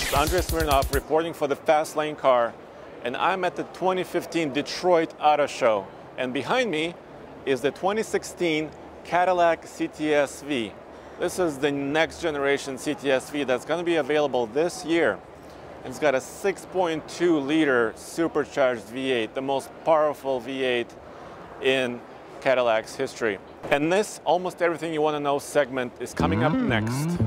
It's Andrei Smirnov reporting for the Fast Lane Car, and I'm at the 2015 Detroit Auto Show. And behind me is the 2016 Cadillac CTS-V. This is the next generation CTS-V that's going to be available this year. It's got a 6.2-liter supercharged V8, the most powerful V8 in Cadillac's history. And this Almost Everything You Want to Know segment is coming up next.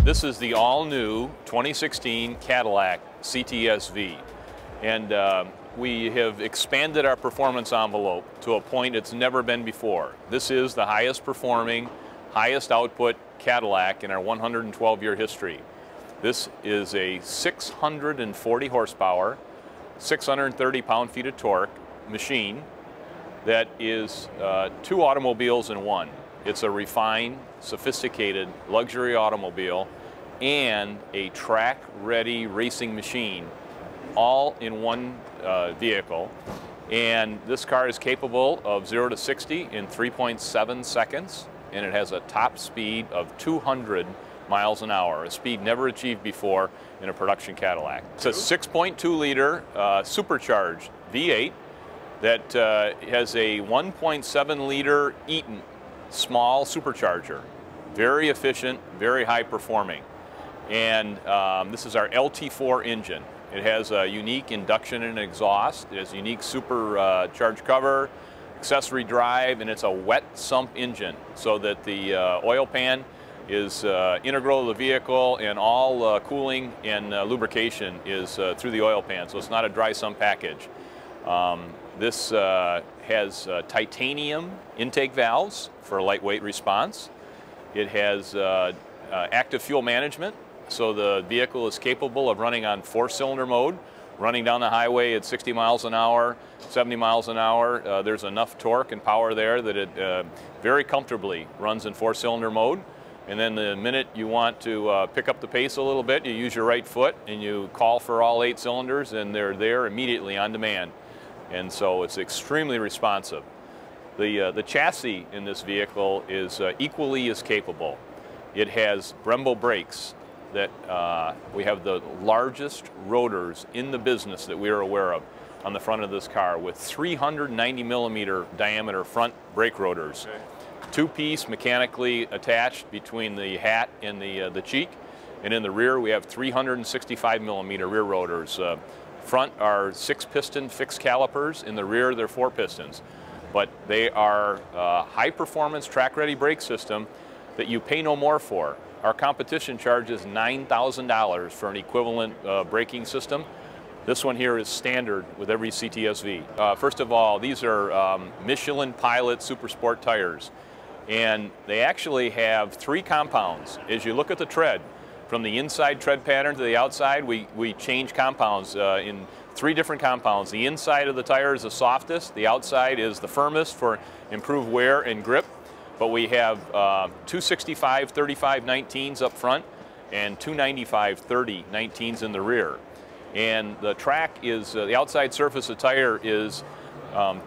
This is the all-new 2016 Cadillac CTS-V, and we have expanded our performance envelope to a point it's never been before. This is the highest performing, highest output Cadillac in our 112-year history. This is a 640 horsepower, 630 pound-feet of torque machine that is two automobiles in one. It's a refined, sophisticated luxury automobile and a track-ready racing machine, all in one vehicle. And this car is capable of 0 to 60 in 3.7 seconds, and it has a top speed of 200 miles an hour, a speed never achieved before in a production Cadillac. It's a 6.2-liter supercharged V8 that has a 1.7-liter Eaton small supercharger. Very efficient, very high performing. And this is our LT4 engine. It has a unique induction and exhaust. It has a unique supercharged cover, accessory drive, and it's a wet sump engine so that the oil pan is integral to the vehicle, and all cooling and lubrication is through the oil pan, so it's not a dry sump package. This has titanium intake valves for lightweight response. It has active fuel management, so the vehicle is capable of running on 4-cylinder mode, running down the highway at 60 miles an hour, 70 miles an hour. There's enough torque and power there that it very comfortably runs in 4-cylinder mode. And then the minute you want to pick up the pace a little bit, you use your right foot and you call for all 8 cylinders, and they're there immediately on demand. And so it's extremely responsive. The chassis in this vehicle is equally as capable. It has Brembo brakes that we have the largest rotors in the business that we are aware of on the front of this car, with 390 millimeter diameter front brake rotors. Okay. Two-piece mechanically attached between the hat and the cheek. And in the rear we have 365 millimeter rear rotors. Front are 6-piston fixed calipers. In the rear, they're 4 pistons. But they are a high-performance, track-ready brake system that you pay no more for. Our competition charges $9,000 for an equivalent braking system. This one here is standard with every CTS-V. First of all, these are Michelin Pilot Super Sport tires. And they actually have 3 compounds. As you look at the tread, from the inside tread pattern to the outside, we change compounds in 3 different compounds. The inside of the tire is the softest, the outside is the firmest for improved wear and grip. But we have 265/35 19s up front and 295/30 19s in the rear. And the track is, the outside surface of the tire is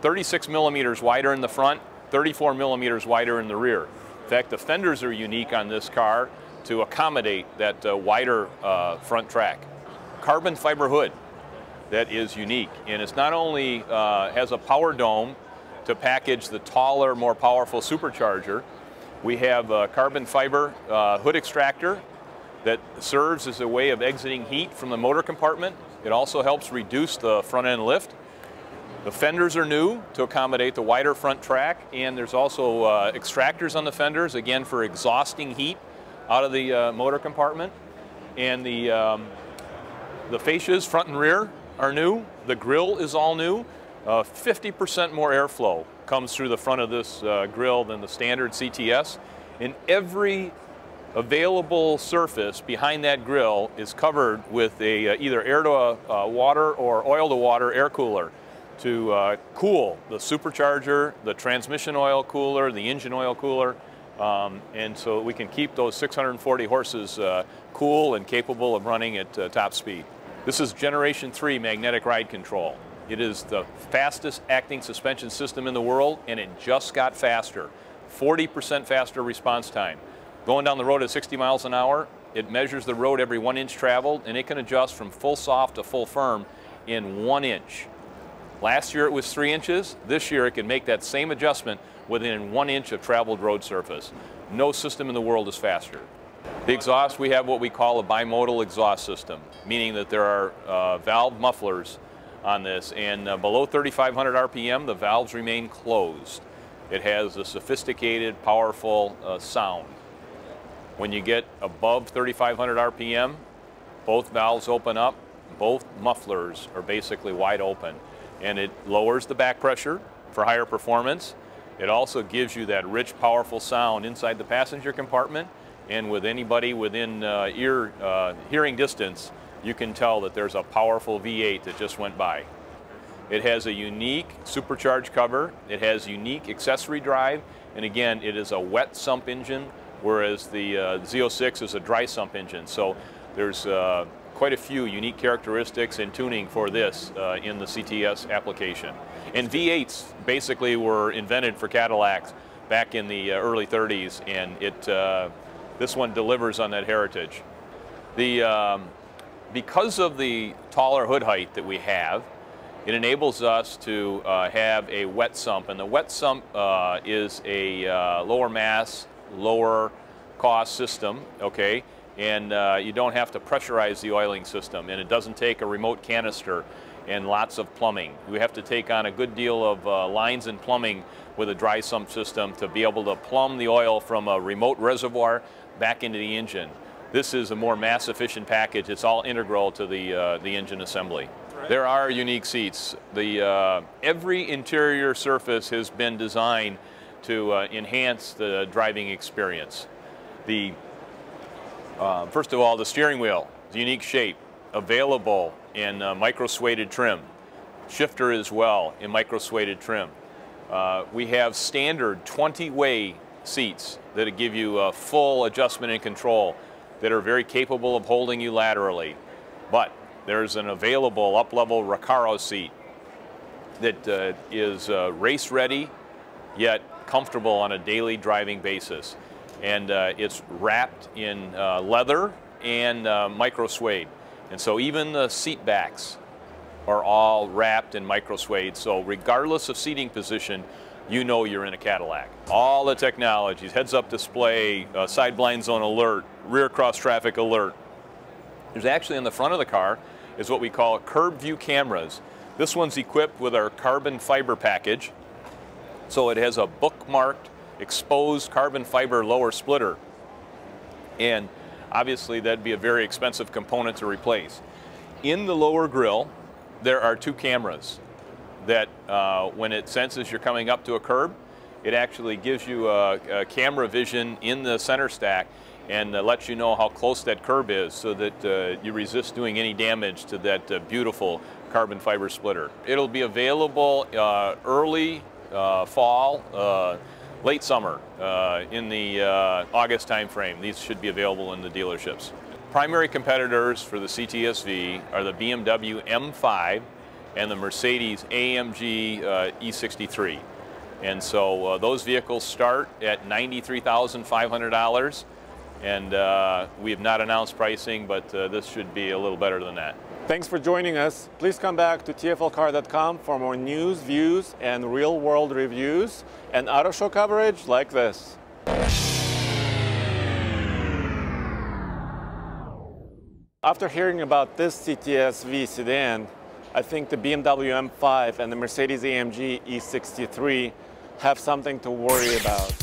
36 millimeters wider in the front, 34 millimeters wider in the rear. In fact, the fenders are unique on this car to accommodate that wider front track. Carbon fiber hood that is unique, and it's not only has a power dome to package the taller, more powerful supercharger. We have a carbon fiber hood extractor that serves as a way of exiting heat from the motor compartment. It also helps reduce the front end lift. The fenders are new to accommodate the wider front track, and there's also extractors on the fenders, again for exhausting heat out of the motor compartment. And the fascias, front and rear, are new. The grille is all new. 50% more airflow comes through the front of this grille than the standard CTS. And every available surface behind that grille is covered with a either air to water or oil to water air cooler to cool the supercharger, the transmission oil cooler, the engine oil cooler, and so we can keep those 640 horses cool and capable of running at top speed. This is Generation 3 magnetic ride control. It is the fastest acting suspension system in the world, and it just got faster. 40% faster response time. Going down the road at 60 miles an hour, it measures the road every 1 inch traveled, and it can adjust from full soft to full firm in 1 inch. Last year it was 3 inches. This year it can make that same adjustment within 1 inch of traveled road surface. No system in the world is faster. The exhaust, we have what we call a bimodal exhaust system, meaning that there are valve mufflers on this, and below 3,500 RPM, the valves remain closed. It has a sophisticated, powerful sound. When you get above 3,500 RPM, both valves open up, both mufflers are basically wide open, and it lowers the back pressure for higher performance. It also gives you that rich, powerful sound inside the passenger compartment, and with anybody within hearing distance, you can tell that there's a powerful V8 that just went by. It has a unique supercharged cover, it has unique accessory drive, and again, it is a wet sump engine, whereas the Z06 is a dry sump engine. So there's quite a few unique characteristics and tuning for this in the CTS application. And V8s basically were invented for Cadillacs back in the early 30s, and this one delivers on that heritage. Because of the taller hood height that we have, it enables us to have a wet sump, and the wet sump is a lower mass, lower cost system, okay? And you don't have to pressurize the oiling system, and it doesn't take a remote canister and lots of plumbing. We have to take on a good deal of lines and plumbing with a dry sump system to be able to plumb the oil from a remote reservoir back into the engine. This is a more mass efficient package. It's all integral to the engine assembly. There are unique seats. Every interior surface has been designed to enhance the driving experience. First of all, the steering wheel is a unique shape, available in micro-suede trim. Shifter as well in micro-suede trim. We have standard 20-way seats that give you full adjustment and control that are very capable of holding you laterally. But there's an available up-level Recaro seat that is race-ready, yet comfortable on a daily driving basis. And it's wrapped in leather and micro-suede. And so even the seat backs are all wrapped in micro-suede. So regardless of seating position, you know you're in a Cadillac. All the technologies, heads-up display, side blind zone alert, rear cross traffic alert. There's actually on the front of the car is what we call curb view cameras. This one's equipped with our carbon fiber package. So it has a bookmarked, exposed carbon fiber lower splitter. And obviously that'd be a very expensive component to replace. In the lower grille, there are 2 cameras that when it senses you're coming up to a curb, it actually gives you a camera vision in the center stack and lets you know how close that curb is so that you resist doing any damage to that beautiful carbon fiber splitter. It'll be available early fall, late summer, in the August timeframe. These should be available in the dealerships. Primary competitors for the CTS-V are the BMW M5 and the Mercedes AMG E63. And so those vehicles start at $93,500, and we have not announced pricing, but this should be a little better than that. Thanks for joining us. Please come back to tflcar.com for more news, views, and real-world reviews and auto show coverage like this. After hearing about this CTS-V sedan, I think the BMW M5 and the Mercedes AMG E63 have something to worry about.